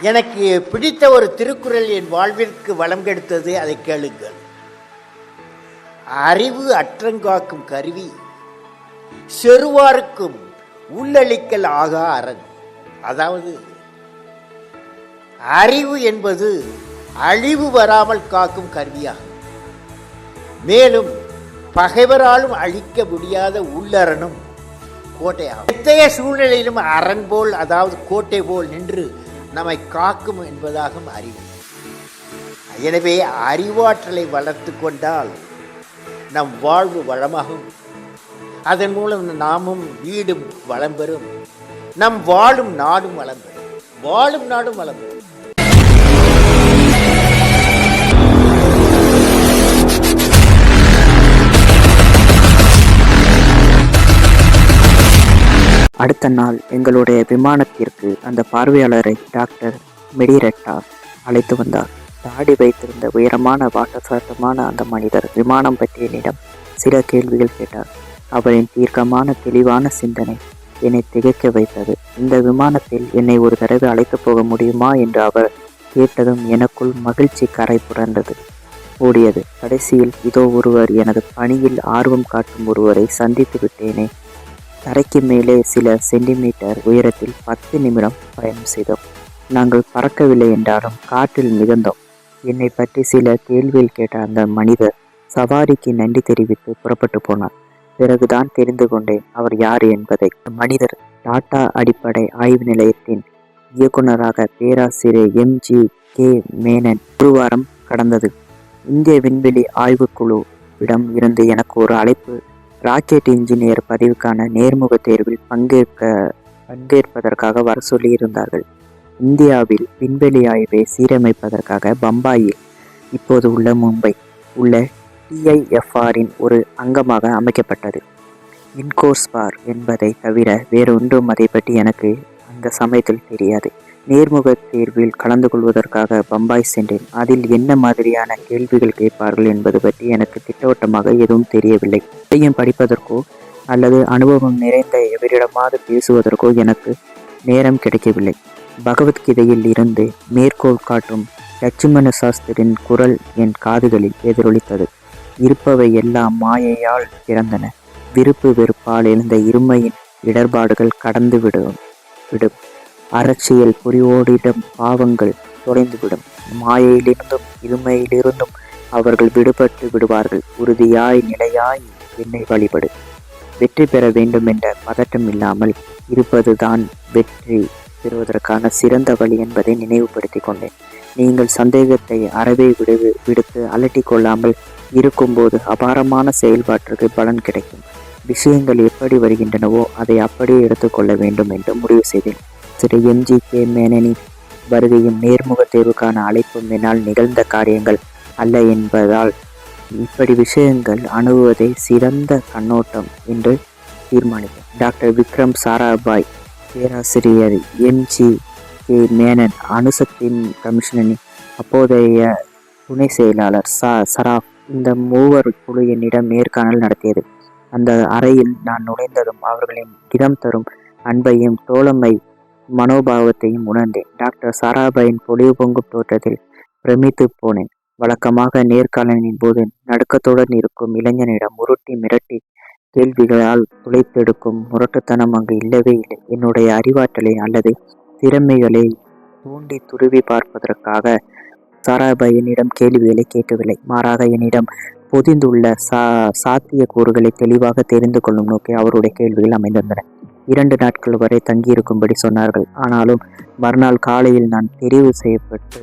எனக்கு பிடித்த ஒரு திருக்குறள் என் வாழ்விற்கு வளம் கெடுத்தது, அதை கேளுங்கள். அறிவு அற்றங்காக்கும் கருவி, செருவாருக்கும் உள்ளளிக்கல் ஆகா அரண். அதாவது அறிவு என்பது அழிவு வராமல் காக்கும் கருவியாகும். மேலும் பகைவராலும் அழிக்க முடியாத உள்ளரணும் கோட்டையாகும். எத்தகைய சூழ்நிலையிலும் அரண் போல், அதாவது கோட்டை போல் நின்று நம்மை காக்கும் என்பதாகும் அறிவு. எனவே அறிவாற்றலை வளர்த்து கொண்டால் நம் வாழ்வு வளமாகும். அதன் மூலம் நாமும் வீடும் வளம் பெறும், நம் வாழும் நாடும் வளம் பெறும், வாழும் நாடும் வளம் பெறும். அடுத்த நாள் எங்களுடைய விமானத்திற்கு அந்த பார்வையாளரை டாக்டர் மெடிரெட்டா அழைத்து வந்தார். தாடி வைத்திருந்த உயரமான வாட்டசாட்டமான அந்த மனிதர் விமானம் பற்றிய என்னிடம் சில கேள்விகள் கேட்டார். அவரின் தீர்க்கமான தெளிவான சிந்தனை என்னை திகைக்க வைத்தது. இந்த விமானத்தில் என்னை ஒரு தடவை அழைத்து போக முடியுமா என்று அவர் கேட்டதும் எனக்குள் மகிழ்ச்சி கரை புரண்டது ஓடியது. கடைசியில் இதோ ஒருவர், எனது பணியில் ஆர்வம் காட்டும் ஒருவரை சந்தித்து விட்டேனே. தரைக்கு மேலே சில சென்டிமீட்டர் உயரத்தில் 10 நிமிடம் பயணம் செய்தோம். நாங்கள் பறக்கவில்லை என்றாலும் காற்றில் மிதந்தோம். என்னை பற்றி சில கேள்விகள் கேட்ட அந்த மனிதர் சவாரிக்கு நன்றி தெரிவித்து புறப்பட்டு போனார். பிறகுதான் தெரிந்து கொண்டேன் அவர் யார் என்பதை. மனிதர் டாடா அடிப்படை ஆய்வு நிலையத்தின் இயக்குநராக பேராசிரியர் MGK மேனன். ஒரு வாரம் கடந்தது. இந்திய விண்வெளி ஆய்வுக்குழுவிடம் இருந்து எனக்கு ஒரு அழைப்பு. ராக்கெட் இன்ஜினியர் பதவிக்கான நேர்முக தேர்வில் பங்கேற்பதற்காக வர சொல்லியிருந்தார்கள். இந்தியாவில் விண்வெளி ஆய்வை சீரமைப்பதற்காக பம்பாயில், இப்போது உள்ள மும்பை உள்ள TIFRின் ஒரு அங்கமாக அமைக்கப்பட்டது. இன்கோர்ஸ்பார் என்பதை தவிர வேறொன்றும் அதை பற்றி எனக்கு அந்த சமயத்தில் தெரியாது. நேர்முக தேர்வில் கலந்து கொள்வதற்காக பம்பாய் சென்றேன். அதில் என்ன மாதிரியான கேள்விகள் கேட்பார்கள் என்பது பற்றி எனக்கு திட்டவட்டமாக எதுவும் தெரியவில்லை. இதையும் படிப்பதற்கோ அல்லது அனுபவம் நிறைந்த எவரிடமாவது பேசுவதற்கோ எனக்கு நேரம் கிடைக்கவில்லை. பகவத்கீதையில் இருந்து மேற்கோள் காட்டும் லட்சுமண சாஸ்திரியின் குரல் என் காதுகளில் எதிரொலித்தது. இருப்பவை எல்லாம் மாயையால் பிறந்தன. விருப்பு வெறுப்பால் எழுந்த இருமையின் இடர்பாடுகள் கடந்து விடும். அரசியல் புரிவோடிடம் பாவங்கள் தொலைந்துவிடும். மாயையிலிருந்தும் இருமையிலிருந்தும் அவர்கள் விடுபட்டு விடுவார்கள். உறுதியாய் நிலையாய் என்னை வழிபடு. வெற்றி பெற வேண்டும் என்ற பதட்டம் இல்லாமல் இருப்பதுதான் வெற்றி பெறுவதற்கான சிறந்த வழி என்பதை நினைவுபடுத்தி கொண்டேன். நீங்கள் சந்தேகத்தை அறவே விடுத்து அலட்டி கொள்ளாமல் இருக்கும்போது அபாரமான செயல்பாட்டிற்கு பலன் கிடைக்கும். விஷயங்கள் எப்படி வருகின்றனவோ அதை அப்படியே எடுத்துக்கொள்ள வேண்டும் என்று முடிவு செய்தேன். திரு MGK மேனனின் வருகையும் நேர்முக தேர்வுக்கான அழைப்பும் என்னால் நிகழ்ந்த காரியங்கள் அல்ல என்பதால் இப்படி விஷயங்கள் அணுகுவதை சிறந்த கண்ணோட்டம் என்று தீர்மானித்தேன். டாக்டர் விக்ரம் சாராபாய், பேராசிரியர் MGK மேனன், அணுசக்தி கமிஷனின் அப்போதைய துணை செயலாளர் சராப், இந்த மூவர் குழு என்னிடம் நேர்காணல் நடத்தியது. அந்த அறையில் நான் நுழைந்ததும் அவர்களின் இடம் தரும் அன்பையும் தோழமை மனோபாவத்தையும் உணர்ந்தேன். டாக்டர் சாராபாயின் பொலிவு பொங்கும் தோற்றத்தில் பிரமித்து போனேன். வழக்கமாக நேர்காணலின் போது நடுக்கத்துடன் இருக்கும் இளைஞனிடம் உருட்டி மிரட்டி கேள்விகளால் துளைத்தெடுக்கும் முரட்டுத்தனம் அங்கு இல்லவே இல்லை. என்னுடைய அறிவாற்றலை அல்லது திறமைகளை தூண்டி துருவி பார்ப்பதற்காக சாராபாய் என்னிடம் கேள்விகளை கேட்கவில்லை. மாறாக என்னிடம் பொதிந்துள்ள சாத்திய கூறுகளை தெளிவாக தெரிந்து கொள்ளும் நோக்கி அவருடைய கேள்விகள் அமைந்திருந்தன. 2 நாட்கள் வரை தங்கியிருக்கும்படி சொன்னார்கள். ஆனாலும் மறுநாள் காலையில் நான் தெரிவு செய்யப்பட்டு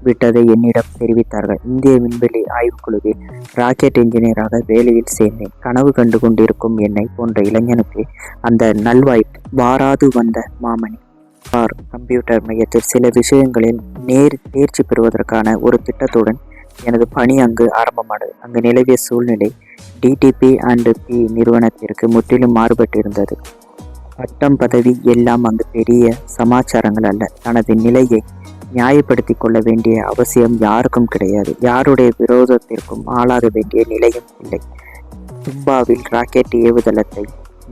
விட்டதை என்னிடம் தெரிவித்தார்கள். இந்திய விண்வெளி ஆய்வுக்குழுவில் ராக்கெட் இன்ஜினியராக வேலையில் சேர்ந்தேன். கனவு கண்டு கொண்டிருக்கும் என்னை போன்ற இளைஞனுக்கு அந்த நல்வாய்ப்பு வாராது வந்த மாமணி. கம்ப்யூட்டர் மையத்தில் சில விஷயங்களில் தேர்ச்சி பெறுவதற்கான ஒரு திட்டத்துடன் எனது பணி அங்கு ஆரம்பமானது. அங்கு நிலவிய சூழ்நிலை DTP&P நிறுவனத்திற்கு முற்றிலும் மாறுபட்டிருந்தது. பட்டம் பதவி எல்லாம் அங்கு பெரிய சமாச்சாரங்கள் அல்ல. தனது நிலையை நியாயப்படுத்தி கொள்ள வேண்டிய அவசியம் யாருக்கும் கிடையாது. யாருடைய விரோதத்திற்கும் ஆளாக வேண்டிய நிலையும் இல்லை. தும்பாவில் ராக்கெட் ஏவுதளத்தை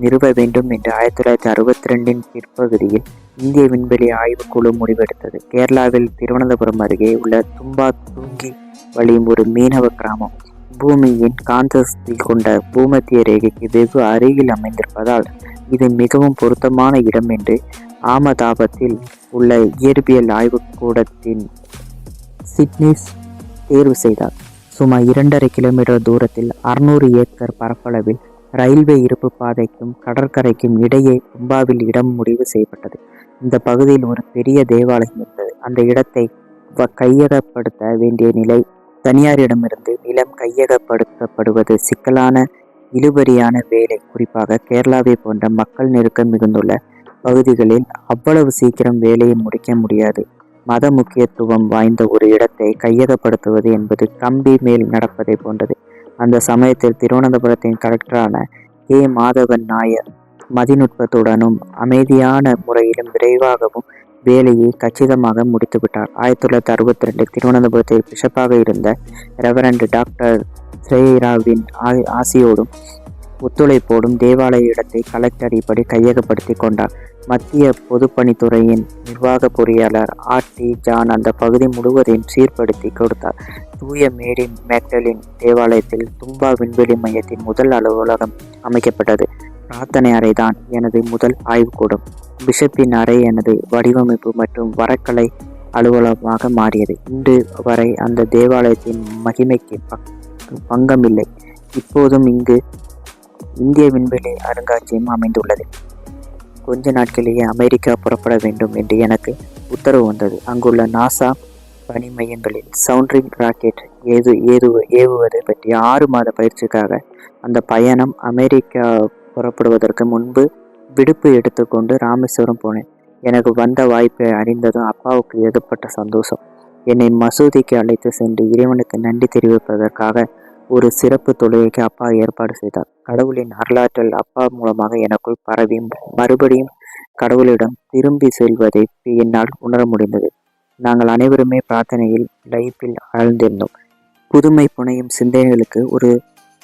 நிறுவ வேண்டும் என்று 1962 பிற்பகுதியில் இந்திய விண்வெளி ஆய்வுக்குழு முடிவெடுத்தது. கேரளாவில் திருவனந்தபுரம் அருகே உள்ள தும்பா தூங்கி வழியும் ஒரு மீனவ கிராமம் பூமியின் காந்த சக்தி கொண்ட பூமத்திய ரேகைக்கு வெகு அருகில் அமைந்திருப்பதால் இது மிகவும் பொருத்தமான இடம் என்று ஆமதாபாத்தில் உள்ள இயற்பியல் ஆய்வுக்கூடத்தின் சிட்னிஸ் தேர்வு செய்தார். சுமார் 2.5 கிலோமீட்டர் தூரத்தில் 600 ஏக்கர் பரப்பளவில் ரயில்வே இருப்பு பாதைக்கும் கடற்கரைக்கும் இடையே தும்பாவில் இடம் முடிவு செய்யப்பட்டது. இந்த பகுதியில் ஒரு பெரிய தேவாலயம் இருந்தது. அந்த இடத்தை கையகப்படுத்த வேண்டிய நிலை தனியாரிடமிருந்து நிலம் கையகப்படுத்தப்படுவது சிக்கலான இழுபறியான வேலை. குறிப்பாக கேரளாவை போன்ற மக்கள் நெருக்கம் மிகுந்துள்ள பகுதிகளில் அவ்வளவு சீக்கிரம் வேலையை முடிக்க முடியாது. மத முக்கியத்துவம் வாய்ந்த ஒரு இடத்தை கையகப்படுத்துவது என்பது கம்பி மேல் நடப்பதை போன்றது. அந்த சமயத்தில் திருவனந்தபுரத்தின் கலெக்டரான கே. மாதவன் நாயர் மதிநுட்பத்துடனும் அமைதியான முறையிலும் விரைவாகவும் வேலையை கச்சிதமாக முடித்துவிட்டார். 1962 திருவனந்தபுரத்தில் பிஷப்பாக இருந்த ரெவரண்ட் டாக்டர் ஸ்ரேராவின் ஆசியோடும் ஒத்துழைப்போடும் தேவாலய இடத்தை கலெக்டர் இப்படி கையகப்படுத்தி கொண்டார். மத்திய பொதுப்பணித்துறையின் நிர்வாக பொறியாளர் R.T. ஜான் அந்த பகுதி முழுவதையும் சீர்படுத்தி கொடுத்தார். தூய மேரி மேக்டலின் தேவாலயத்தில் தும்பா விண்வெளி மையத்தின் முதல் அலுவலகம் அமைக்கப்பட்டது. பிரார்த்தனை அறைதான் எனது முதல் ஆய்வுக்கூடம். பிஷப்பின் அறை எனது வடிவமைப்பு மற்றும் வரக்கலை அலுவலகமாக மாறியது. இன்று வரை அந்த தேவாலயத்தின் மகிமைக்கு பங்கமில்லை. இப்போதும் இங்கு இந்திய விண்வெளி அருங்காட்சியகம் அமைந்துள்ளது. கொஞ்ச நாட்களிலேயே அமெரிக்கா புறப்பட வேண்டும் என்று எனக்கு உத்தரவு வந்தது. அங்குள்ள நாசா பணி மையங்களில் சவுண்டரிங் ராக்கெட் ஏவுவது பற்றிய 6 மாத பயிற்சிக்காக அந்த பயணம். அமெரிக்கா புறப்படுவதற்கு முன்பு விடுப்பு எடுத்துக்கொண்டு ராமேஸ்வரம் போனேன். எனக்கு வந்த வாய்ப்பை அறிந்ததும் அப்பாவுக்கு ஏகப்பட்ட சந்தோஷம். என்னை மசூதிக்கு அழைத்து சென்று இறைவனுக்கு நன்றி தெரிவிப்பதற்காக ஒரு சிறப்பு தொழுகைக்கு அப்பா ஏற்பாடு செய்தார். கடவுளின் அருளாற்றல் அப்பா மூலமாக எனக்குள் பரவி மறுபடியும் கடவுளிடம் திரும்பி செல்வதை என்னால் உணர முடிந்தது. நாங்கள் அனைவருமே பிரார்த்தனையில் லைப்பில் ஆழ்ந்திருந்தோம். புதுமை புனையும் சிந்தனைகளுக்கு ஒரு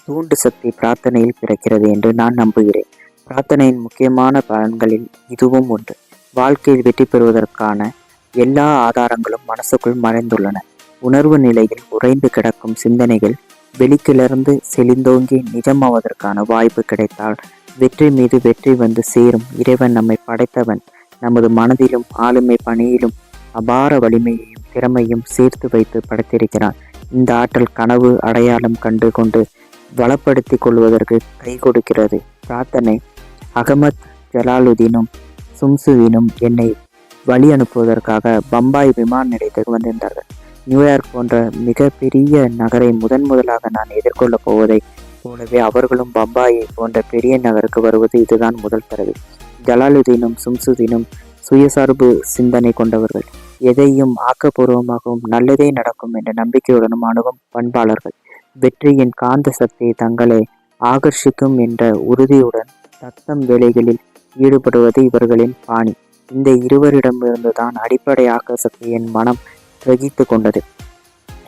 தூண்டு சக்தி பிரார்த்தனையில் பிறக்கிறது என்று நான் நம்புகிறேன். பிரார்த்தனையின் முக்கியமான பலன்களில் இதுவும் ஒன்று. வாழ்க்கையில் வெற்றி பெறுவதற்கான எல்லா ஆதாரங்களும் மனசுக்குள் மறைந்துள்ளன. உணர்வு நிலையில் உறைந்து கிடக்கும் சிந்தனைகள் வெளிக்கிளர்ந்து செழிந்தோங்கி நிஜமாவதற்கான வாய்ப்பு கிடைத்தால் வெற்றி மீது வெற்றி வந்து சேரும். இறைவன் நம்மை படைத்தவன். நமது மனதிலும் ஆளுமை பணியிலும் அபார வலிமையையும் திறமையும் சேர்த்து வைத்து படைத்திருக்கிறான். இந்த ஆற்றல் கனவு அடையாளம் கண்டு கொண்டு வளப்படுத்தி கொள்வதற்கு கை கொடுக்கிறது. பிரார்த்தனை. அகமத் ஜலாலுதீனும் சும்சுவினும் என்னை வழி அனுப்புவதற்காக பம்பாய் விமான நிலையத்துக்கு வந்திருந்தார்கள். நியூயார்க் போன்ற மிக பெரிய நகரை முதலாக நான் எதிர்கொள்ளப் போவதை போலவே அவர்களும் பம்பாயை போன்ற பெரிய நகருக்கு வருவது இதுதான் முதல் தடவை. ஜலாலுதீனும் சும்சுதீனும் சுயசார்பு சிந்தனை கொண்டவர்கள். எதையும் ஆக்கப்பூர்வமாகவும் நல்லதே நடக்கும் என்ற நம்பிக்கையுடனும் அணுகும் பண்பாளர்கள். வெற்றியின் காந்த சக்தியை தங்களை ஆகர்ஷிக்கும் என்ற உறுதியுடன் தத்தம் வேலைகளில் ஈடுபடுவது இவர்களின் பாணி. இந்த இருவரிடமிருந்துதான் அடிப்படை ஆக்க சக்தி என் மனம் கிரகித்து கொண்டது.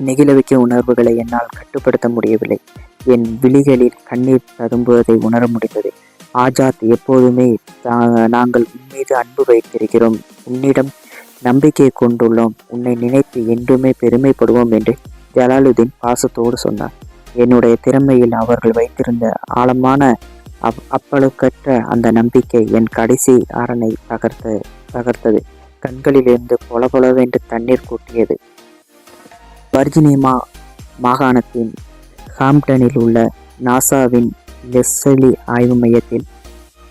நெகிழவிக்க உணர்வுகளை என்னால் கட்டுப்படுத்த முடியவில்லை. என் விழிகளில் கண்ணீர் ததும்புவதை உணர முடிந்தது. ஆஜாத் எப்போதுமே நாங்கள் உன்மீது அன்பு வைத்திருக்கிறோம், உன்னிடம் நம்பிக்கை கொண்டுள்ளோம், உன்னை நினைத்து என்றுமே பெருமைப்படுவோம் என்று ஜலாலுதீன் பாசத்தோடு சொன்னார். என்னுடைய திறமையில் அவர்கள் வைத்திருந்த ஆழமான அப்பழுக்கற்ற அந்த நம்பிக்கை என் கடைசி அரணை தகர்த்தது. கண்களிலிருந்து பொலபொலவென்று தண்ணீர் கூட்டியது. வர்ஜீனியா மாகாணத்தின் ஹாம்ப்டனில் உள்ள நாசாவின் லெஸ்லி ஆய்வு மையத்தில்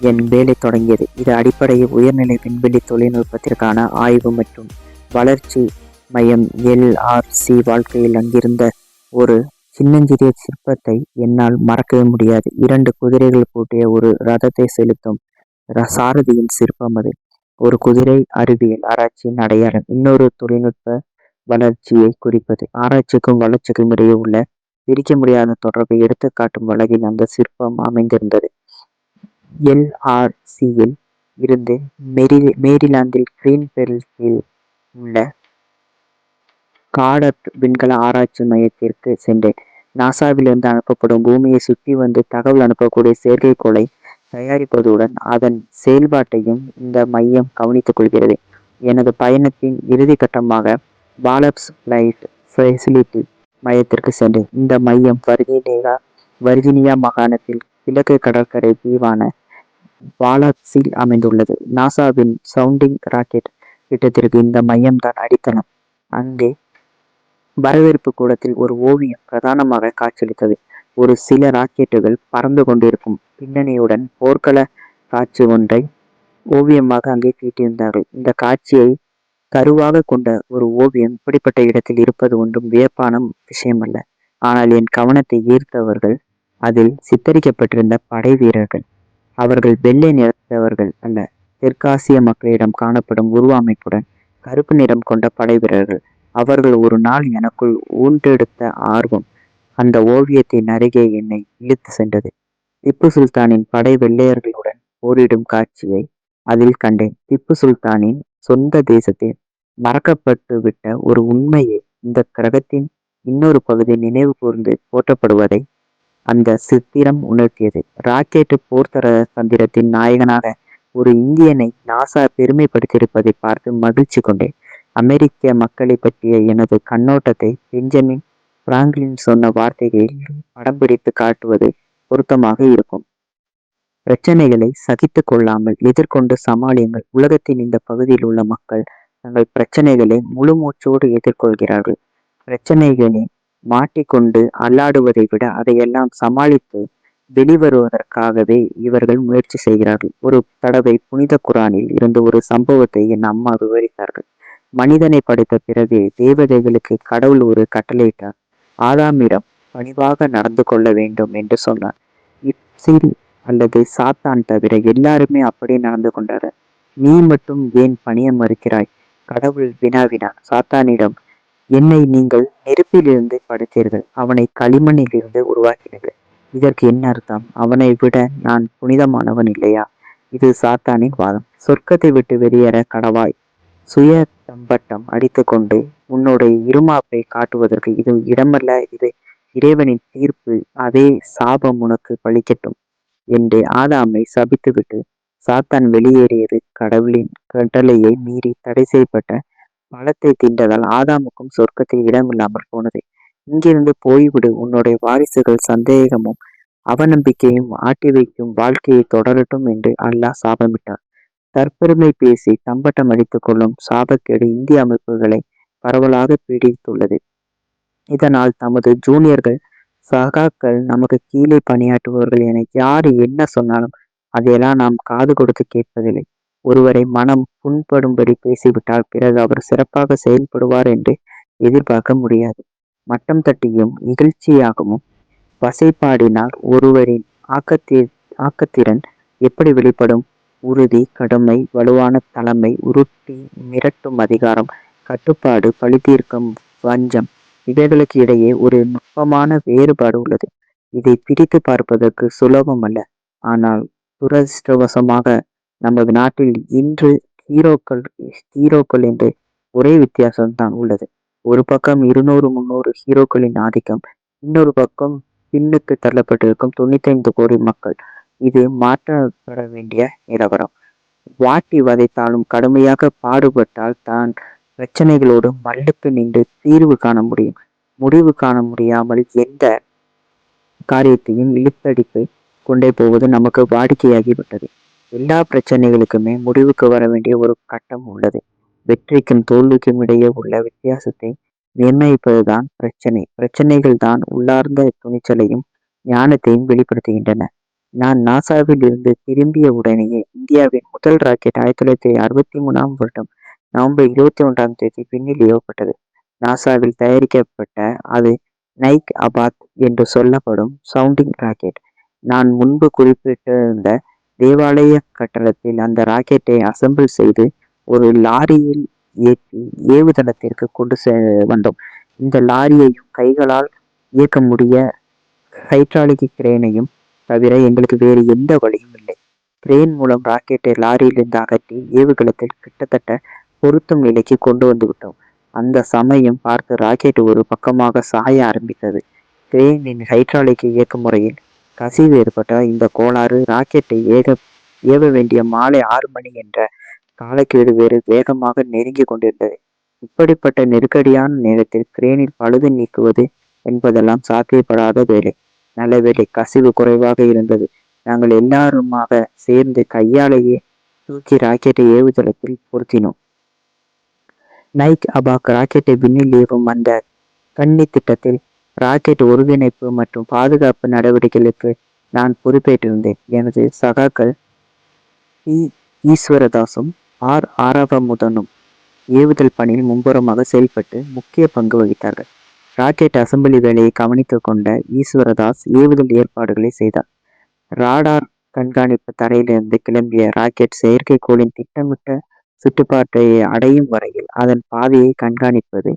என் வேலை தொடங்கியது. இது அடிப்படையில் உயர்நிலை விண்வெளி தொழில்நுட்பத்திற்கான ஆய்வு மற்றும் வளர்ச்சி மையம். LRC வாழ்க்கையில் அங்கிருந்த ஒரு சின்னஞ்சிறிய சிற்பத்தை என்னால் மறக்கவே முடியாது. 2 குதிரைகள் பூட்டிய ஒரு ரதத்தை செலுத்தும் சாரதியின் சிற்பம் அது. ஒரு குதிரை அறிவியல் ஆராய்ச்சியின் அடையாளம், இன்னொரு தொழில்நுட்ப வளர்ச்சியை குறிப்பது. ஆராய்ச்சிக்கும் வளர்ச்சிக்கும் இடையே உள்ள பிரிக்க முடியாத தொடர்பை எடுத்துக்காட்டும் வகையில் அந்த சிற்பம் அமைந்திருந்தது. LRCயில் இருந்து மேரிலாந்தில் கிரீன்பெல்டில் உள்ள காடட் விண்கல ஆராய்ச்சி மையத்திற்கு சென்றேன். நாசாவிலிருந்து அனுப்பப்படும் பூமியை சுற்றி வந்து தகவல் அனுப்பக்கூடிய செயற்கைக்கோளை தயாரிப்பதுடன் அதன் செயல்பாட்டையும் இந்த மையம் கவனித்துக் கொள்கிறது. எனது பயணத்தின் இறுதி கட்டமாக வாலப்ஸ் பிளைட் ஃபெசிலிட்டி மையத்திற்கு சென்றேன். இந்த மையம் வர்ஜீனியா மாகாணத்தில் கிழக்கு கடற்கரை தீவான வாலப்ஸில் அமைந்துள்ளது. நாசாவின் சவுண்டிங் ராக்கெட் திட்டத்திற்கு இந்த மையம்தான் அடித்தளம். அங்கே வரவேற்பு கூடத்தில் ஒரு ஓவியம் பிரதானமாக காட்சியளித்தது. ஒரு சில ராக்கெட்டுகள் பறந்து கொண்டிருக்கும் பின்னணியுடன் போர்க்கள காட்சி ஒன்றை ஓவியமாக அங்கே தீட்டியிருந்தார்கள். இந்த காட்சியை கருவாக கொண்ட ஒரு ஓவியம் இப்படிப்பட்ட இடத்தில் இருப்பது ஒன்றும் வியப்பான விஷயமல்ல. ஆனால் என் கவனத்தை ஈர்த்தவர்கள் அதில் சித்தரிக்கப்பட்டிருந்த படை வீரர்கள். அவர்கள் வெள்ளை நிறத்தவர்கள் அல்ல. தெற்காசிய மக்களிடம் காணப்படும் உருவ அமைப்புடன் கருப்பு நிறம் கொண்ட படை வீரர்கள். அவர்கள் ஒரு நாள் எனக்குள் ஊன்றெடுத்த ஆர்வம் அந்த ஓவியத்தின் அருகே என்னை இழுத்து சென்றது. திப்பு சுல்தானின் படை வெள்ளையர்களுடன் போரிடும் காட்சியை அதில் கண்டேன். திப்பு சுல்தானின் சொந்த தேசத்தில் மறக்கப்பட்டு விட்ட ஒரு உண்மையை இந்த கிரகத்தின் இன்னொரு பகுதி நினைவு கூர்ந்து போற்றப்படுவதை அந்த சித்திரம் உணர்த்தியது. ராக்கெட்டு போர்த்தர தந்திரத்தின் நாயகனாக ஒரு இந்தியனை நாசா பெருமைப்படுத்தியிருப்பதை பார்த்து மகிழ்ச்சி கொண்டேன். அமெரிக்க மக்களை பற்றிய எனது கண்ணோட்டத்தை பெஞ்சமின் பிராங்க்லின் சொன்ன வார்த்தைகளில் படம் பிடித்து காட்டுவது பொருத்தமாக இருக்கும். பிரச்சனைகளை சகித்து கொள்ளாமல் எதிர்கொண்டு சமாளியுங்கள். உலகத்தின் இந்த பகுதியில் உள்ள மக்கள் தங்கள் பிரச்சனைகளை முழு மூச்சோடு எதிர்கொள்கிறார்கள். பிரச்சனைகளை மாட்டிக்கொண்டு அல்லாடுவதை விட அதையெல்லாம் சமாளித்து வெளிவருவதற்காகவே இவர்கள் முயற்சி செய்கிறார்கள். ஒரு தடவை புனித குரானில் இருந்து ஒரு சம்பவத்தை என் அம்மா விவரித்தார்கள். மனிதனை படைத்த பிறகு தேவதைகளுக்கு கடவுள் ஒரு கட்டளையிட்டார். ஆதாமிடம் பணிவாக நடந்து கொள்ள வேண்டும் என்று சொன்னார். இப்சில் அல்லது சாத்தான் தவிர எல்லாருமே அப்படி நடந்து கொண்டார். நீ மட்டும் ஏன் பணிய மறுக்கிறாய்? கடவுள் வினாவினார் சாத்தானிடம். என்னை நீங்கள் நெருப்பிலிருந்து படைத்தீர்கள், அவனை களிமண்ணில் இருந்து உருவாக்கினீர்கள். இதற்கு என்ன அர்த்தம்? அவனை விட நான் புனிதமானவன் இல்லையா? இது சாத்தானின் வாதம். சொர்க்கத்தை விட்டு வெளியேற கடவாய். சுய தம்பட்டம் அடித்து கொண்டு உன்னுடைய இருமாப்பை காட்டுவதற்கு இது இடமல்ல, இது இறைவனின் தீர்ப்பு. அதே சாபம் உனக்கு பழிக்கட்டும் என்று ஆதாமை சபித்துவிட்டு சாத்தான் வெளியேறியது. கடவுளின் கட்டளையை மீறி தடை செய்யப்பட்ட பழத்தை தின்றதால் ஆதாமுக்கும் சொர்க்கத்தில் இடமில்லாமல் போனது. இங்கிருந்து போய்விடு, உன்னுடைய வாரிசுகள் சந்தேகமும் அவநம்பிக்கையும் ஆட்டி வைக்கும் வாழ்க்கையை தொடரட்டும் என்று அல்லாஹ் சாபமிட்டார். தற்பெருமை பேசி தம்பட்டம் அடித்துக் கொள்ளும் சாபக்கேடு இந்திய அமைப்புகளை பரவலாக பீடித்துள்ளது. இதனால் தமது ஜூனியர்கள் சகாக்கள் நமக்கு கீழே பணியாற்றுபவர்கள் என யார் என்ன சொன்னாலும் அதையெல்லாம் நாம் காது கொடுத்து கேட்பதில்லை. ஒருவரை மனம் புண்படும்படி பேசிவிட்டால் பிறகு அவர் சிறப்பாக செயல்படுவார் என்று எதிர்பார்க்க முடியாது. மட்டம் தட்டியும் இகழ்ச்சியாகவும் வசைப்பாடினால் ஒருவரின் ஆக்கத்திறன் எப்படி வெளிப்படும்? உறுதி, கடுமை, வலுவான தலைமை, உருட்டி மிரட்டும் அதிகாரம், கட்டுப்பாடு, பழிதீர்க்கும், வஞ்சம், இவைகளுக்கு இடையே ஒரு நுட்பமான வேறுபாடு உள்ளது. இதை பிரித்து பார்ப்பதற்கு சுலபம் அல்ல. ஆனால் துரதிர்ஷ்டவசமாக நமது நாட்டில் இன்று ஹீரோக்கள் என்று ஒரே வித்தியாசம்தான் உள்ளது. ஒரு பக்கம் 200-300 ஹீரோக்களின் ஆதிக்கம், இன்னொரு பக்கம் பின்னுக்கு தள்ளப்பட்டிருக்கும் 95 கோடி மக்கள். இது மாற்றப்பட வேண்டிய நிலவரம். வாட்டி வதைத்தாலும் கடுமையாக பாடுபட்டால் தான் பிரச்சனைகளோடு மல்லுக்கு நின்று தீர்வு காண முடியும். முடிவு காண முடியாமல் எந்த காரியத்தையும் இழுத்தடித்து கொண்டே போவது நமக்கு வாடிக்கையாகிவிட்டது. எல்லா பிரச்சனைகளுக்குமே முடிவுக்கு வர வேண்டிய ஒரு கட்டம் உள்ளது. வெற்றிக்கும் தோல்விக்கும் இடையே உள்ள வித்தியாசத்தை நிர்ணயிப்பதுதான் பிரச்சனை. பிரச்சனைகள் தான் உள்ளார்ந்த துணிச்சலையும் ஞானத்தையும் வெளிப்படுத்துகின்றன. நான் நாசாவில் இருந்து திரும்பிய உடனேயே இந்தியாவின் முதல் ராக்கெட் 1963ஆம் வருடம் நவம்பர் 21ஆம் தேதி விண்ணில் ஏவப்பட்டது. நாசாவில் தயாரிக்கப்பட்ட அது நைக் அபாத் என்று சொல்லப்படும் சவுண்டிங் ராக்கெட். நான் முன்பு குறிப்பிட்டிருந்த தேவாலய கட்டடத்தில் அந்த ராக்கெட்டை அசம்பிள் செய்து ஒரு லாரியில் ஏற்றி ஏவுதளத்திற்கு கொண்டு வந்தோம். இந்த லாரியையும் கைகளால் இயக்க முடிய ஹைட்ராலிக் கிரேனையும் தவிர எங்களுக்கு வேறு எந்த வழியும் இல்லை. கிரேன் மூலம் ராக்கெட்டை லாரியிலிருந்து அகற்றி ஏவுதளத்தில் கிட்டத்தட்ட பொருத்தும் நிலைக்கு கொண்டு வந்து விட்டோம். அந்த சமயம் பார்த்து ராக்கெட் ஒரு பக்கமாக சாய ஆரம்பித்தது. கிரேனின் ஹைட்ராலிக் இயக்க முறையில் கசிவு ஏற்பட்ட இந்த கோளாறு ராக்கெட்டை ஏவ வேண்டிய மாலை 6 மணி என்ற காலக்கெடு வேறு வேகமாக நெருங்கி கொண்டிருந்தது. இப்படிப்பட்ட நெருக்கடியான நேரத்தில் கிரேனில் பழுது நீக்குவது என்பதெல்லாம் சாத்தியப்படாத வேலை. நல்ல வேலை, கசிவு குறைவாக இருந்தது. நாங்கள் எல்லாருமாக சேர்ந்து கையாலேயே தூக்கி ராக்கெட்டை ஏவுதளத்தில் பொருத்தினோம். நைக் அபாக் ராக்கெட்டை விண்ணில் ஏவும் அந்த கன்னி திட்டத்தில் ராக்கெட் ஒருங்கிணைப்பு மற்றும் பாதுகாப்பு நடவடிக்கைகளுக்கு நான் பொறுப்பேற்றிருந்தேன். எனது சகாக்கள் டி ஈஸ்வரதாசும் ஆர் ஆரவமுதனும் ஏவுதல் பணியில் மும்புறமாக செயல்பட்டு முக்கிய பங்கு வகித்தார்கள். ராக்கெட் அசம்பிளி வேலையை கவனித்துக் கொண்ட ஈஸ்வரதாஸ் ஏவுதல் ஏற்பாடுகளை செய்தார். ராடார் கண்காணிப்பு தரையிலிருந்து கிளம்பிய ராக்கெட் செயற்கைக்கோளின் திட்டமிட்ட சுற்றுப்பாட்டை அடையும் வரையில் அதன் பாதையை கண்காணிப்பது,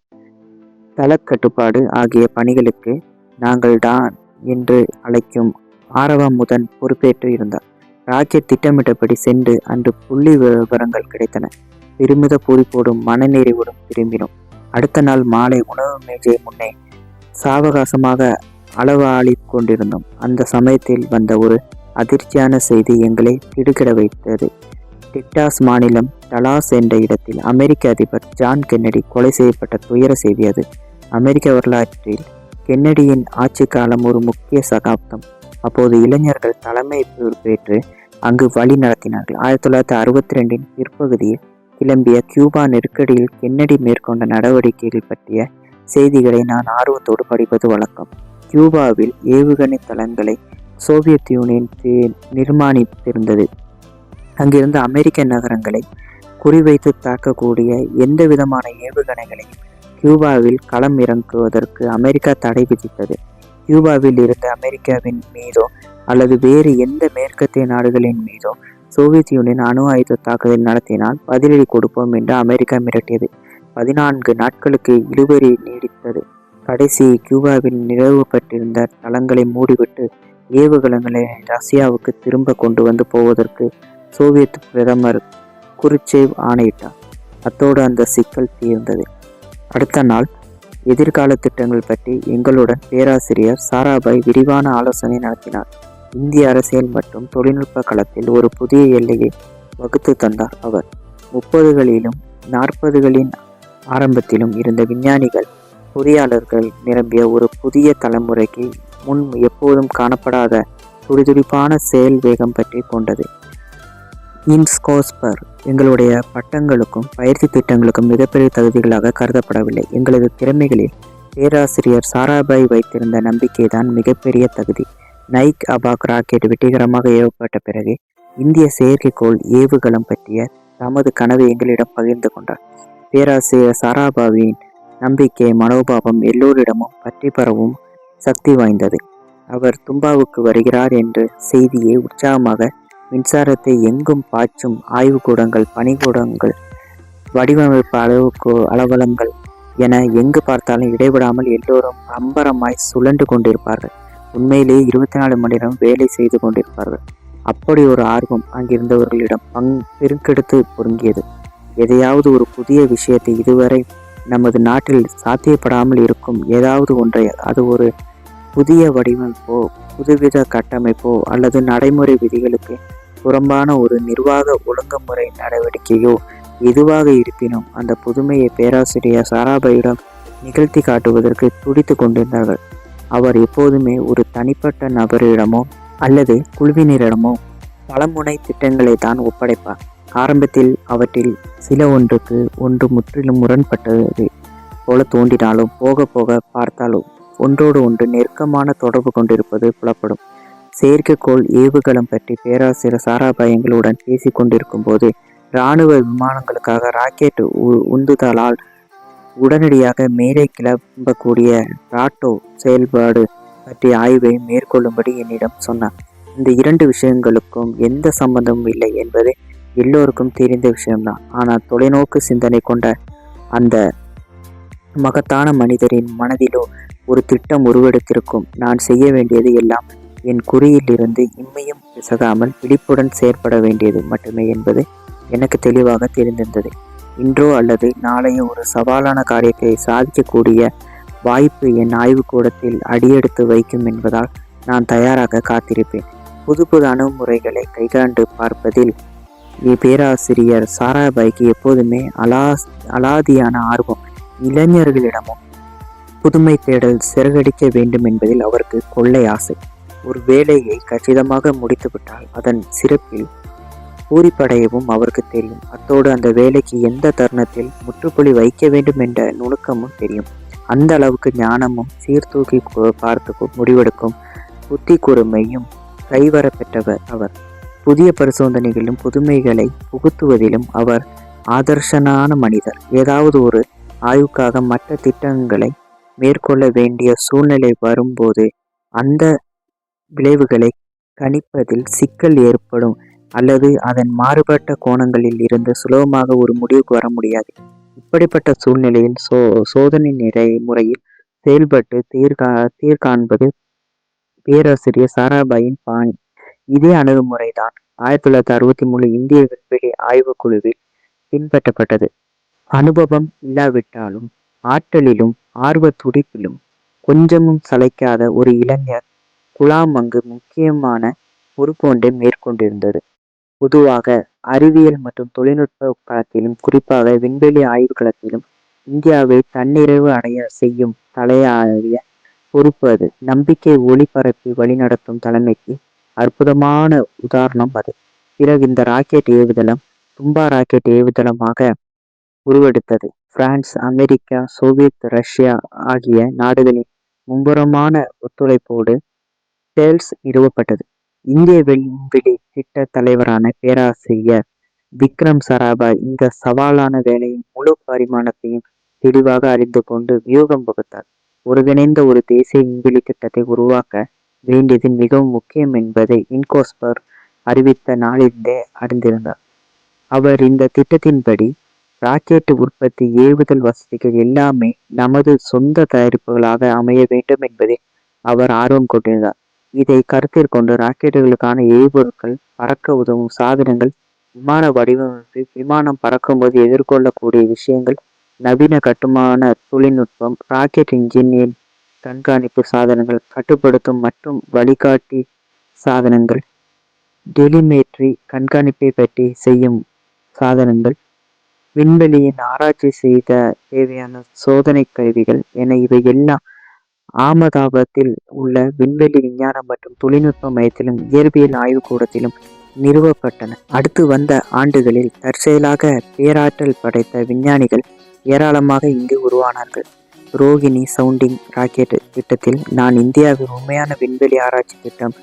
தளக்கட்டுப்பாடு ஆகிய பணிகளுக்கு நாங்கள் டான் என்று அழைக்கும் ஆரவமுதன் பொறுப்பேற்று இருந்தார். ராக்கெட் திட்டமிட்டபடி சென்று அன்று புள்ளி விவரங்கள் கிடைத்தன. பெருமித பூரிப்போடும் மனநெறிவோடும் திரும்பினோம். அடுத்த நாள் மாலை உணவு மேஜை முன்னே சாவகாசமாக அளவாளி கொண்டிருந்தோம். அந்த சமயத்தில் வந்த ஒரு அதிர்ச்சியான செய்தி எங்களை திடுக்கிட வைத்தது. டெக்சாஸ் மாநிலம் டலாஸ் என்ற இடத்தில் அமெரிக்க அதிபர் ஜான் கென்னடி கொலை செய்யப்பட்ட துயர செய்தி அது. அமெரிக்க வரலாற்றில் கென்னடியின் ஆட்சி காலம் ஒரு முக்கிய சகாப்தம். அப்போது இளைஞர்கள் தலைமை பொறுப்பேற்று அங்கு வழி நடத்தினார்கள். 1962 பிற்பகுதியில் கிளம்பிய கியூபா நெருக்கடியில் கென்னடி மேற்கொண்ட நடவடிக்கைகள் பற்றிய செய்திகளை நான் ஆர்வத்தோடு படிப்பது வழக்கம். கியூபாவில் ஏவுகணை தளங்களை சோவியத் யூனியன் நிர்மாணித்திருந்தது. அங்கிருந்த அமெரிக்க நகரங்களை குறிவைத்து தாக்கக்கூடிய எந்த விதமான ஏவுகணைகளையும் கியூபாவில் களம் இறங்குவதற்கு அமெரிக்கா தடை விதித்தது. கியூபாவில் இருந்து அமெரிக்காவின் மீதோ அல்லது வேறு எந்த மேற்கத்திய நாடுகளின் மீதோ சோவியத் யூனியன் அணு ஆயுத தாக்குதல் நடத்தினால் பதிலடி கொடுப்போம் என்று அமெரிக்கா மிரட்டியது. 14 நாட்களுக்கு இழுபறி நீடித்தது. கடைசி கியூபாவில் நிறுவப்பட்டிருந்த தளங்களை மூடிவிட்டு ஏவுகணைகளை ரஷ்யாவுக்கு திரும்ப கொண்டு வந்து போவதற்கு சோவியத் பிரதமர் குருச்சேவ் ஆணையிட்டார். அத்தோடு அந்த சிக்கல் தீர்ந்தது. அடுத்த நாள் எதிர்கால திட்டங்கள் பற்றி எங்களுடன் பேராசிரியர் சாராபாய் விரிவான ஆலோசனை நடத்தினார். இந்திய அரசியல் மற்றும் தொழில்நுட்ப களத்தில் ஒரு புதிய எல்லையை வகுத்து தந்தார் அவர். 30களிலும் 40களின் ஆரம்பத்திலும் இருந்த விஞ்ஞானிகள், பொறியாளர்கள் நிரம்பிய ஒரு புதிய தலைமுறைக்கு முன் எப்போதும் காணப்படாத துடிதுடிப்பான செயல் வேகம் பற்றி கொண்டது. இன்ஸ்கோஸ்பர் எங்களுடைய பட்டங்களுக்கும் பயிற்சி திட்டங்களுக்கும் மிகப்பெரிய தகுதிகளாக கருதப்படவில்லை. எங்களது திறமைகளில் பேராசிரியர் சாராபாய் வைத்திருந்த நம்பிக்கைதான் மிகப்பெரிய தகுதி. நைக் அபாக் ராக்கெட் வெற்றிகரமாக ஏவப்பட்ட பிறகு இந்திய செயற்கைக்கோள் ஏவுகலம் பற்றிய தமது கனவை எங்களிடம் பகிர்ந்து கொண்டார். பேராசிரியர் சாராபாயின் நம்பிக்கை மனோபாவம் எல்லோரிடமும் பற்றி பரவும் சக்தி வாய்ந்தது. அவர் தும்பாவுக்கு வருகிறார் என்ற செய்தியை உற்சாகமாக மின்சாரத்தை எங்கும் பாய்ச்சும் ஆய்வுக்கூடங்கள், பணிக்கூடங்கள், வடிவமைப்பு அலுவலகங்கள் என எங்கு பார்த்தாலும் இடைவிடாமல் எல்லோரும் அம்பரமாய் சுழன்று கொண்டிருப்பார்கள். உண்மையிலேயே 24 மணி நேரம் வேலை செய்து கொண்டிருப்பார்கள். அப்படி ஒரு ஆர்வம் அங்கிருந்தவர்களிடம் பெருக்கெடுத்து பொருங்கியது. எதையாவது ஒரு புதிய விஷயத்தை, இதுவரை நமது நாட்டில் சாத்தியப்படாமல் இருக்கும் ஏதாவது ஒன்றை, அது ஒரு புதிய வடிவமைப்போ புதுவித கட்டமைப்போ அல்லது நடைமுறை விதிகளுக்கு புறம்பான ஒரு நிர்வாக ஒழுங்குமுறை நடவடிக்கையோ எதுவாக இருப்பினும் அந்த புதுமையை பேராசிரியர் சாராபாயிடம் நிகழ்த்தி காட்டுவதற்கு துடித்து கொண்டிருந்தார்கள். அவர் எப்போதுமே ஒரு தனிப்பட்ட நபரிடமோ அல்லது குழுவினரிடமோ பலமுனை திட்டங்களை தான் ஒப்படைப்பார். ஆரம்பத்தில் அவற்றில் சில ஒன்றுக்கு ஒன்று முற்றிலும் முரண்பட்டது போல தோன்றினாலும் போக போக பார்த்தாலும் ஒன்றோடு ஒன்று நெருக்கமான தொடர்பு கொண்டிருப்பது புலப்படும். செயற்கைக்கோள் ஏவுகலம் பற்றி பேராசிரியர் சாராபாய் எங்களுடன் பேசி கொண்டிருக்கும் போது இராணுவ விமானங்களுக்காக ராக்கெட் உந்துதலால் உடனடியாக மேலே கிளம்பக்கூடிய ராட்டோ செயல்பாடு பற்றிய ஆய்வை மேற்கொள்ளும்படி என்னிடம் சொன்னார். இந்த 2 விஷயங்களுக்கும் எந்த சம்பந்தமும் இல்லை என்பது எல்லோருக்கும் தெரிந்த விஷயம்தான். ஆனால் தொலைநோக்கு சிந்தனை கொண்ட அந்த மகத்தான மனிதரின் மனதிலோ ஒரு திட்டம் உருவெடுத்திருக்கும். நான் செய்ய வேண்டியது எல்லாம் என் குறியிலிருந்து இம்மையும் பிசகாமல் விழிப்புடன் செயற்பட வேண்டியது மட்டுமே என்பது எனக்கு தெளிவாக தெரிந்திருந்தது. இன்றோ அல்லது நாளைய ஒரு சவாலான காரியத்தை சாதிக்கக்கூடிய வாய்ப்பு என் ஆய்வுக்கூடத்தில் அடியெடுத்து வைக்கும் என்பதால் நான் தயாராக காத்திருப்பேன். புது புது அணுகுமுறைகளை கைகாண்டு பார்ப்பதில் பேராசிரியர் சாராபாய்க்கு எப்போதுமே அலாதியான ஆர்வம். இளைஞர்களிடமும் புதுமை தேடல் சிறகடிக்க வேண்டும் என்பதில் அவருக்கு கொள்ளை ஆசை. ஒரு வேலையை கச்சிதமாக முடித்துவிட்டால் அதன் சிறப்பில் பூரிப்படையவும் அவருக்கு தெரியும். அத்தோடு அந்த வேலைக்கு எந்த தருணத்தில் முற்றுப்புள்ளி வைக்க வேண்டும் என்ற நுணுக்கமும் தெரியும். அந்த அளவுக்கு ஞானமும் சீர்தூக்கி பார்த்து முடிவெடுக்கும் புத்தி கூர்மையும் கைவரப்பெற்றவர் அவர். புதிய பரிசோதனைகளிலும் புதுமைகளை புகுத்துவதிலும் அவர் ஆதர்சனான மனிதர். ஏதாவது ஒரு ஆய்வுக்காக மற்ற திட்டங்களை மேற்கொள்ள வேண்டிய சூழ்நிலை வரும்போது அந்த விளைவுகளை கணிப்பதில் சிக்கல் ஏற்படும் அல்லது அதன் மாறுபட்ட கோணங்களில் இருந்து சுலபமாக ஒரு முடிவுக்கு வர முடியாது. இப்படிப்பட்ட சூழ்நிலையில் சோதனை முறையில் செயல்பட்டு தீர்காண்பது பேராசிரியர் சாராபாயின் பாணி. இதே அணுகுமுறைதான் 1963 இந்திய விண்வெளி ஆய்வுக்குழுவில் பின்பற்றப்பட்டது. அனுபவம் இல்லாவிட்டாலும் ஆற்றலிலும் ஆர்வ துடிப்பிலும் கொஞ்சமும் சளைக்காத ஒரு இளைஞர் குலாம் அங்கு முக்கியமான பொறுப்பொன்றை மேற்கொண்டிருந்தது. பொதுவாக அறிவியல் மற்றும் தொழில்நுட்ப களத்திலும் குறிப்பாக விண்வெளி ஆய்வுகளத்திலும் இந்தியாவை தன்னிறைவு அடைய செய்யும் தலையாய பொறுப்பு அது. நம்பிக்கை ஒளிபரப்பி வழிநடத்தும் தலைமைக்கு அற்புதமான உதாரணம் அது. பிறகு இந்த ராக்கெட் ஏவுதளம் தும்பா ராக்கெட் ஏவுதளமாக உருவெடுத்தது. பிரான்ஸ், அமெரிக்கா, சோவியத் ரஷ்யா ஆகிய நாடுகளின் மும்முரமான ஒத்துழைப்போடு சேல்ஸ் நிறுவப்பட்டது. இந்திய விண்வெளி திட்ட தலைவரான பேராசிரியர் விக்ரம் சாராபாய் இந்த சவாலான வேலையின் முழு பரிமாணத்தையும் தெளிவாக அறிந்து கொண்டு வியூகம் வகுத்தார். ஒருங்கிணைந்த ஒரு தேசிய விண்வெளி திட்டத்தை உருவாக்க வேண்டியது மிகவும் முக்கியம் என்பதை இன்கோஸ்பர் அறிவித்த நாளிலிருந்தே அறிந்திருந்தார். அவர் இந்த திட்டத்தின்படி ராக்கெட் உற்பத்தி, ஏவுதல் வசதிகள் எல்லாமே நமது சொந்த தயாரிப்புகளாக அமைய வேண்டும் என்பதில் அவர் ஆர்வம் கொண்டிருந்தார். இதை கருத்தில் கொண்டு ராக்கெட்டுகளுக்கான எரிபொருட்கள், பறக்க உதவும் சாதனங்கள், விமான வடிவமைப்பு, விமானம் பறக்கும்போது எதிர்கொள்ளக்கூடிய விஷயங்கள், நவீன கட்டுமான தொழில்நுட்பம், ராக்கெட் இன்ஜினின் கண்காணிப்பு சாதனங்கள், கட்டுப்படுத்தும் மற்றும் வழிகாட்டி சாதனங்கள், டெலிமேட்ரி கண்காணிப்பை பற்றி செய்யும் சாதனங்கள், விண்வெளியின் ஆராய்ச்சி செய்த தேவையான சோதனை கருவிகள் என இவை எல்லாம் அகமதாபாத்தில் உள்ள விண்வெளி விஞ்ஞானம் மற்றும் தொழில்நுட்ப மையத்திலும் இயற்பியல் ஆய்வுக்கூடத்திலும் நிறுவப்பட்டன. அடுத்து வந்த ஆண்டுகளில் தற்செயலாக பேராற்றல் படைத்த விஞ்ஞானிகள் ஏராளமாக இங்கு உருவானார்கள். ரோகிணி சவுண்டிங் ராக்கெட் திட்டத்தில் நான் இந்தியாவின் உண்மையான விண்வெளி ஆராய்ச்சி திட்டம்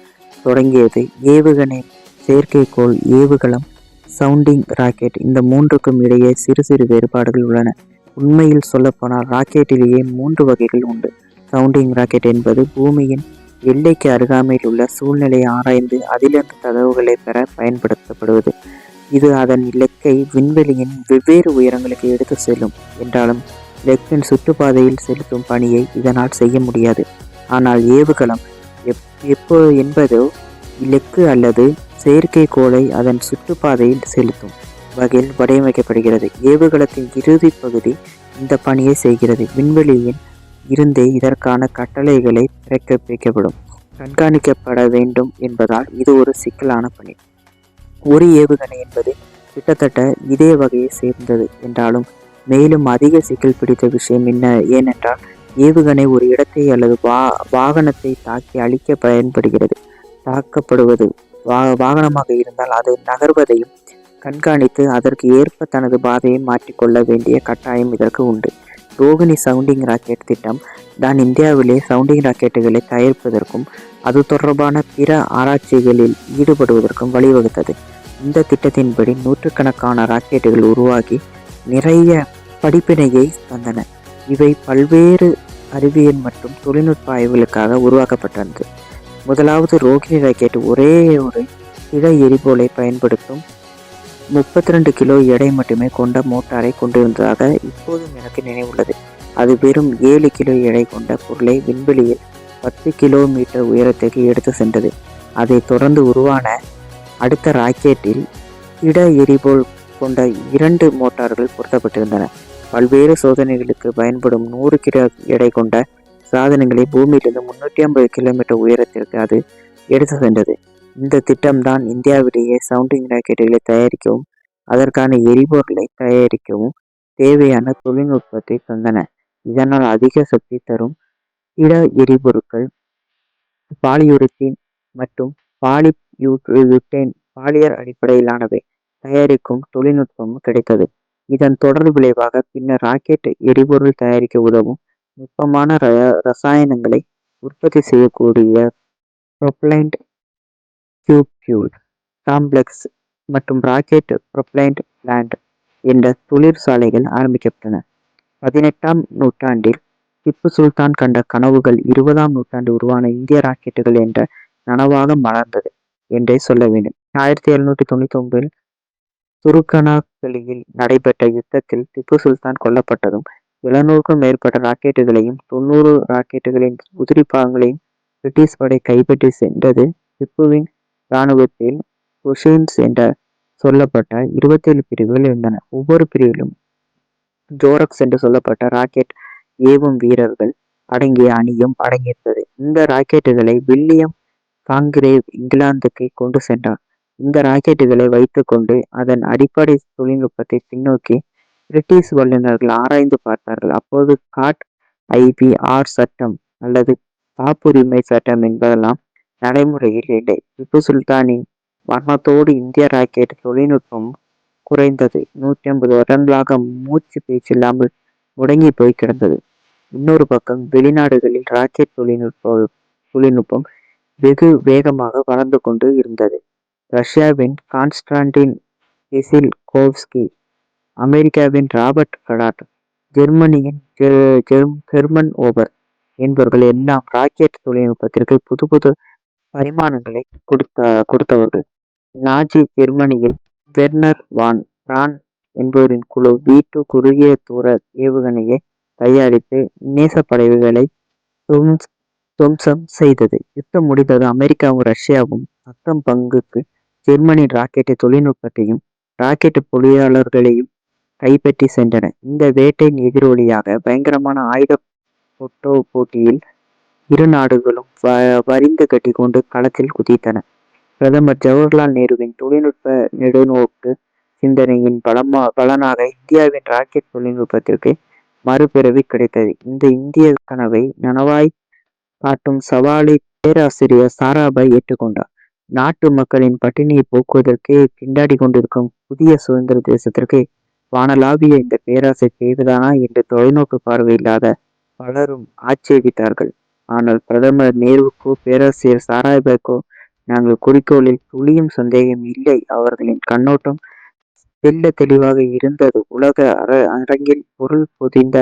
தொடங்கியது. ஏவுகணை, செயற்கைக்கோள், ஏவுகலம், சவுண்டிங் ராக்கெட் இந்த மூன்றுக்கும் இடையே சிறு சிறு வேறுபாடுகள் உள்ளன. உண்மையில் சொல்லப்போனால் ராக்கெட்டிலேயே 3 வகைகள் உண்டு. சவுண்டிங் ராக்கெட் என்பது பூமியின் எல்லைக்கு அருகாமையில் உள்ள சூழ்நிலையை ஆராய்ந்து அதிலிருந்து தகவல்களை பெற பயன்படுத்தப்படுவது. இது அதன் இலக்கை விண்வெளியின் வெவ்வேறு உயரங்களுக்கு எடுத்து செல்லும் என்றாலும் இலக்கின் சுற்றுப்பாதையில் செலுத்தும் பணியை இதனால் செய்ய முடியாது. ஆனால் ஏவுகலம் என்பதோ இலக்கு அல்லது செயற்கைக்கோளை அதன் சுற்றுப்பாதையில் செலுத்தும் வகையில் வடிவமைக்கப்படுகிறது. ஏவுகலத்தின் இறுதி பகுதி இந்த பணியை செய்கிறது. விண்வெளியின் இருந்தே இதற்கான கட்டளைகளை பிறப்பிக்கப்படும் கண்காணிக்கப்பட வேண்டும் என்பதால் இது ஒரு சிக்கலான பணி. ஒரு ஏவுகணை என்பது கிட்டத்தட்ட இதே வகையை சேர்ந்தது என்றாலும் மேலும் அதிக சிக்கல் பிடித்த விஷயம் என்ன ஏனென்றால் ஏவுகணை ஒரு இடத்தை அல்லது வாகனத்தை தாக்கி அழிக்க பயன்படுகிறது. தாக்கப்படுவது வாகனமாக இருந்தால் அது நகர்வதையும் கண்காணித்து அதற்கு ஏற்ப தனது பாதையை மாற்றிக்கொள்ள வேண்டிய கட்டாயம் இதற்கு உண்டு. ரோகிணி சவுண்டிங் ராக்கெட் திட்டம் தான் இந்தியாவிலே சவுண்டிங் ராக்கெட்டுகளை தயாரிப்பதற்கும் அது தொடர்பான பிற ஆராய்ச்சிகளில் ஈடுபடுவதற்கும் வழிவகுத்தது. இந்த திட்டத்தின்படி நூற்றுக்கணக்கான ராக்கெட்டுகள் உருவாகி நிறைய படிப்பினையை தந்தன. இவை பல்வேறு அறிவியல் மற்றும் தொழில்நுட்ப ஆய்வுகளுக்காக உருவாக்கப்பட்டது. முதலாவது ரோகிணி ராக்கெட் ஒரே ஒரு திட எரிபொருளை பயன்படுத்தும் 32 கிலோ எடை மட்டுமே கொண்ட மோட்டாரை கொண்டிருந்ததாக இப்போதும் எனக்கு நினைவுள்ளது. அது வெறும் 7 கிலோ எடை கொண்ட பொருளை விண்வெளியில் 10 கிலோமீட்டர் உயரத்துக்கு எடுத்து சென்றது. அதை தொடர்ந்து உருவான அடுத்த ராக்கெட்டில் திட எரிபொருள் கொண்ட 2 மோட்டார்கள் பொருத்தப்பட்டிருந்தன. பல்வேறு சோதனைகளுக்கு பயன்படும் 100 கிலோ எடை கொண்ட சாதனங்களை பூமியிலிருந்து 350 கிலோமீட்டர் உயரத்திற்கு அது எடுத்து சென்றது. இந்த திட்டம்தான் இந்தியாவிலேயே சவுண்டிங் ராக்கெட்டுகளை தயாரிக்கவும் அதற்கான எரிபொருளை தயாரிக்கவும் தேவையான தொழில்நுட்பத்தை தந்தன. இதனால் அதிக சக்தி தரும் திட எரிபொருட்கள் பாலியுரித்தீன் மற்றும் பாலிபியூட்டேன் பாலியர் அடிப்படையிலானவை தயாரிக்கும் தொழில்நுட்பமும் கிடைத்தது. இதன் தொடர் விளைவாக பின்னர் ராக்கெட் எரிபொருள் தயாரிக்க உதவும் நுட்பமான ரசாயனங்களை உற்பத்தி செய்யக்கூடிய ப்ரொப்பலைண்ட் ஃபியூல் காம்ப்ளெக்ஸ் மற்றும் ராக்கெட் ப்ரொப்பலைண்ட் பிளான்ட் என்ற தொழிற்சாலைகள் ஆரம்பிக்கப்பட்டன. 18ஆம் நூற்றாண்டில் திப்பு சுல்தான் கண்ட கனவுகள் 20ஆம் நூற்றாண்டு உருவான இந்திய ராக்கெட்டுகள் என்ற நனவாக மலர்ந்தது என்றே சொல்ல வேண்டும். 1799 துருக்கனாக்கலியில் நடைபெற்ற யுத்தத்தில் திப்பு சுல்தான் கொல்லப்பட்டதும் 700க்கும் மேற்பட்ட ராக்கெட்டுகளையும் 90 ராக்கெட்டுகளின் உதிரி பாகங்களையும் பிரிட்டிஷ் படை கைப்பற்றி சென்றது. திப்புவின் இராணுவத்தில் குஷேன்ஸ் என்ற சொல்லப்பட்ட 27 பிரிவுகள் இருந்தன. ஒவ்வொரு பிரிவிலும் ஜோரக்ஸ் என்று சொல்லப்பட்ட ராக்கெட் ஏவும் வீரர்கள் அடங்கிய அணியும் அடங்கியிருந்தது. இந்த ராக்கெட்டுகளை வில்லியம் காங்கிரேவ் இங்கிலாந்துக்கு கொண்டு சென்றார். இந்த ராக்கெட்டுகளை வைத்துக்கொண்டு அதன் அடிப்படை தொழில்நுட்பத்தை பின்னோக்கி பிரிட்டிஷ் வல்லுநர்கள் ஆராய்ந்து பார்த்தார்கள். அப்போது IPR சட்டம் அல்லது காப்புரிமை சட்டம் என்பதெல்லாம் நடைமுறையில் இல்லை. திப்பு சுல்தானின் மரணத்தோடு இந்திய ராக்கெட் தொழில்நுட்பம் குறைந்தது 150 வருடங்களாக மூச்சு பேச்சில்லாமல் முடங்கி போய் கிடந்தது. இன்னொரு பக்கம் வெளிநாடுகளில் ராக்கெட் தொழில்நுட்பம் வெகு வேகமாக வளர்ந்து கொண்டு இருந்தது. ரஷ்யாவின் கான்ஸ்டான்டின் கெசில்கோவ்ஸ்கி, அமெரிக்காவின் ராபர்ட் கடாட், ஜெர்மனியின் கெர்மன் ஓபர் என்பவர்கள் எல்லாம் ராக்கெட் தொழில்நுட்பத்திற்கு புது புது பரிமாணங்களை கொடுத்தவர்கள். நாஜி ஜெர்மனியில் வெர்னர் வான் பிரான் என்பவரின் குழு V2 குறுகிய தூர ஏவுகணையை தயாரித்து நேசப்படைகளை துவம்சம் செய்தது. யுத்தம் முடிந்தது. அமெரிக்காவும் ரஷ்யாவும் தத்தம் பங்குக்கு ஜெர்மனியின் ராக்கெட் தொழில்நுட்பத்தையும் ராக்கெட் பொறியாளர்களையும் கைப்பற்றி சென்றன. இந்த வேட்டையின் எதிரொலியாக பயங்கரமான ஆயுத போட்டியில் இரு நாடுகளும் வரிந்து கட்டி கொண்டு களத்தில் குதித்தன. பிரதமர் ஜவஹர்லால் நேருவின் தொழில்நுட்ப நெடுநோக்கு சிந்தனையின் பலனாக இந்தியாவின் ராக்கெட் தொழில்நுட்பத்திற்கு மறுபிறவி கிடைத்தது. இந்த இந்திய கனவை நனவாய் காட்டும் சவாலை பேராசிரியர் சாராபாய் ஏற்றுக்கொண்டார். நாட்டு மக்களின் பட்டினியை போக்குவதற்கே திண்டாடி கொண்டிருக்கும் புதிய சுதந்திர தேசத்திற்கு வானலாவிய இந்த பேராசை தேவைதானா என்று தொலைநோக்கு பார்வை இல்லாத பலரும் ஆட்சேபித்தார்கள். ஆனால் பிரதமர் நேருவுக்கோ பேராசிரியர் சாராபாய்க்கோ நாங்கள் குறிக்கோளில் துளியும் சந்தேகம் இல்லை. அவர்களின் கண்ணோட்டம் தெள்ள தெளிவாக இருந்தது. உலக அரங்கில் பொருள் பொதிந்த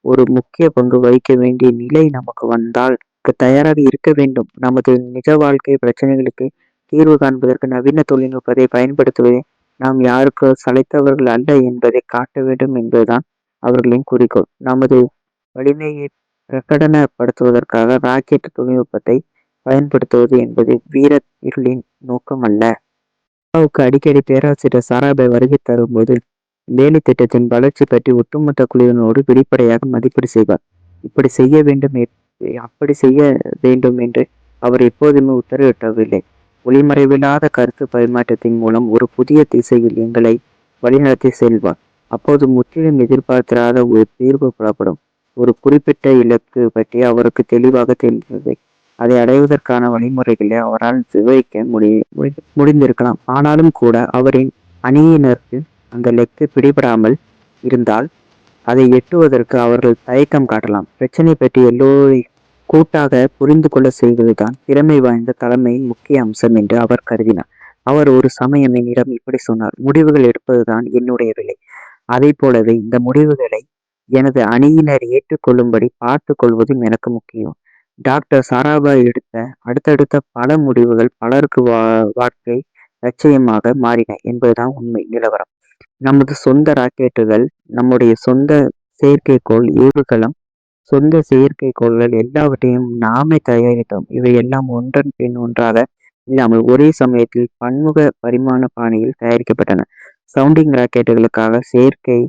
ஒரு முக்கிய பங்கு வகிக்க வேண்டிய நிலை நமக்கு வந்தால் தயாராக இருக்க வேண்டும். நமது நிஜ வாழ்க்கை பிரச்சனைகளுக்கு தீர்வு காண்பதற்கு நவீன தொழில்நுட்பத்தை பயன்படுத்துவதே நாம் யாருக்கு சளைத்தவர்கள் அல்ல என்பதை காட்ட வேண்டும் என்பதுதான் அவர்களின் குறிக்கோள். நமது வலிமையை பிரகடனப்படுத்துவதற்காக ராக்கெட் தொழில்நுட்பத்தை பயன்படுத்துவது என்பது வீரர்களின் நோக்கம் அல்ல. அடிக்கடி பேராசிரியர் சாராபாய் வருகை தரும்போது வேலை திட்டத்தின் வளர்ச்சி பற்றி ஒட்டுமொத்த குழுவினோடு வெளிப்படையாக மதிப்பீடு செய்வார். இப்படி செய்ய வேண்டும் அப்படி செய்ய வேண்டும் என்று அவர் எப்போதுமே உத்தரவிட்டவில்லை. ஒளிமறைவில்லாத கருத்து பரிமாற்றத்தின் மூலம் ஒரு புதிய திசையில் எங்களை வழிநடத்தி செல்வார். அப்போது முற்றிலும் எதிர்பார்த்திராத ஒரு தீர்வு புலப்படும். ஒரு குறிப்பிட்ட இலக்கு பற்றி அவருக்கு தெளிவாக தெரிந்தது. அதை அடைவதற்கான வழிமுறைகளை அவரால் விவரிக்க முடிந்திருக்கலாம். ஆனாலும் கூட அவரின் அணியினருக்கு அந்த இலக்கு பிடிபடாமல் இருந்தால் அதை எட்டுவதற்கு அவர்கள் தயக்கம் காட்டலாம். பிரச்சனை பற்றி எல்லோரையும் கூட்டாக புரிந்து கொள்ள செய்வதுதான் திறமை வாய்ந்த தலைமையின் முக்கிய அம்சம் என்று அவர் கருதினார். அவர் ஒரு சமயம் என்னிடம் இப்படி சொன்னார்: முடிவுகள் எடுப்பதுதான் என்னுடைய வேலை. அதை போலவே இந்த முடிவுகளை எனது அணியினர் ஏற்றுக்கொள்ளும்படி பார்த்து கொள்வதும் எனக்கு முக்கியம். டாக்டர் சாராபாய் எடுத்த அடுத்தடுத்த பல முடிவுகள் பலருக்கு வாழ்க்கை லட்சியமாக மாறின என்பதுதான் உண்மை நிலவரம். நமது சொந்த ராக்கெட்டுகள், நம்முடைய சொந்த செயற்கைக்கோள் ஏவுகலம், சொந்த செயற்கைக்கோள்கள் எல்லாவற்றையும் நாமே தயாரித்தோம். இவை எல்லாம் ஒன்றன் பின் ஒன்றாக இல்லாமல் ஒரே சமயத்தில் பன்முக பரிமாண பாணியில் தயாரிக்கப்பட்டன. சவுண்டிங் ராக்கெட்டுகளுக்காக செயற்கை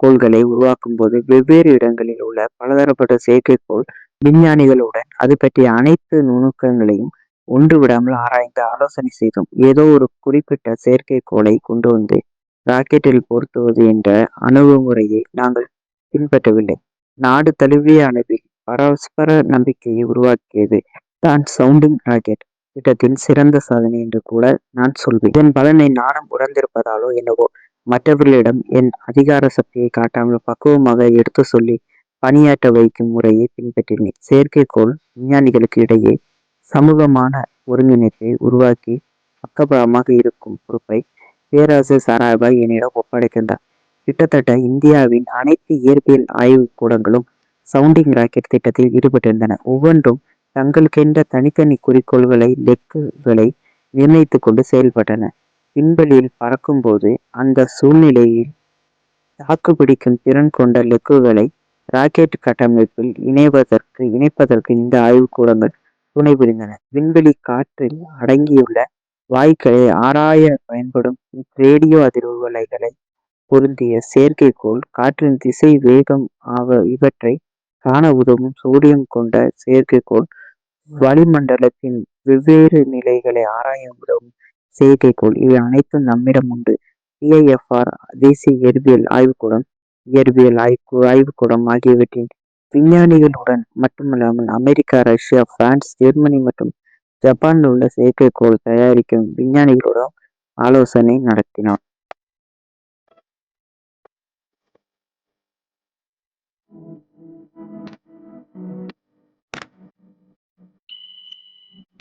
கோள்களை உருவாக்கும் போது வெவ்வேறு இடங்களில் உள்ள பலதரப்பட்ட செயற்கைக்கோள் விஞ்ஞானிகளுடன் அது பற்றிய அனைத்து நுணுக்கங்களையும் ஒன்று விடாமல் ஆராய்ந்து ஆலோசனை செய்தோம். ஏதோ ஒரு குறிப்பிட்ட செயற்கைக்கோளை கொண்டு வந்து ராக்கெட்டில் பொருத்துவது என்ற அணுகுமுறையை நாங்கள் பின்பற்றவில்லை. நாடு தழுவிய அளவில் பரஸ்பர நம்பிக்கையை உருவாக்கியது தான் சவுண்டிங் ராக்கெட் திட்டத்தின் சிறந்த சாதனை என்று கூட நான் சொல்வேன். இதன் பலனை நானும் உணர்ந்திருப்பதாலோ என்னவோ மற்றவர்களிடம் என் அதிகார சக்தியை காட்டாமல் பக்குவமாக எடுத்து சொல்லி பணியாற்ற வைக்கும் முறையை பின்பற்றினேன். செயற்கைக்கோள் விஞ்ஞானிகளுக்கு இடையே சமூகமான ஒருங்கிணைப்பை உருவாக்கி பக்கபலமாக இருக்கும் பொறுப்பை பேராசிரியர் சாராபாய் என்னிடம் ஒப்படைக்கின்றார். கிட்டத்தட்ட இந்தியாவின் அனைத்து இயற்பியல் ஆய்வு கூடங்களும் சவுண்டிங் ராக்கெட் திட்டத்தில் ஈடுபட்டிருந்தன. ஒவ்வொன்றும் தங்களுக்கென்ற தனித்தனி குறிக்கோள்களை லெக்குகளை நிர்ணயித்து கொண்டு செயல்பட்டன. விண்வெளியில் பறக்கும்போது அந்த சூழ்நிலையில் தாக்குப்பிடிக்கும் திறன் கொண்ட லெக்குகளை ராக்கெட் கட்டமைப்பில் இணைப்பதற்கு இந்த ஆய்வுக்கூடங்கள் துணை புரிந்தன. விண்வெளி காற்றில் அடங்கியுள்ள வாயுக்களை ஆராய பயன்படும் ரேடியோ அதிர்வு அலைகளை பொருந்திய செயற்கைக்கோள், காற்றின் திசை, வேகம் இவற்றை காண உதவும் சோடியம் கொண்ட செயற்கைக்கோள், வளிமண்டலத்தின் வெவ்வேறு நிலைகளை ஆராய உதவும் செயற்கைக்கோள் இவை அனைத்தும் நம்மிடம் உண்டு. TIFR தேசிய இயற்பியல் ஆய்வுக்கூடம், இயற்பியல் ஆய்வுக்கூடம் ஆகியவற்றின் விஞ்ஞானிகளுடன் மட்டுமல்லாமல் அமெரிக்கா, ரஷ்யா, பிரான்ஸ், ஜெர்மனி மற்றும் ஜப்பானில் உள்ள செயற்கைக்கோள் தயாரிக்கும் விஞ்ஞானிகளுடன் ஆலோசனை நடத்தினார்.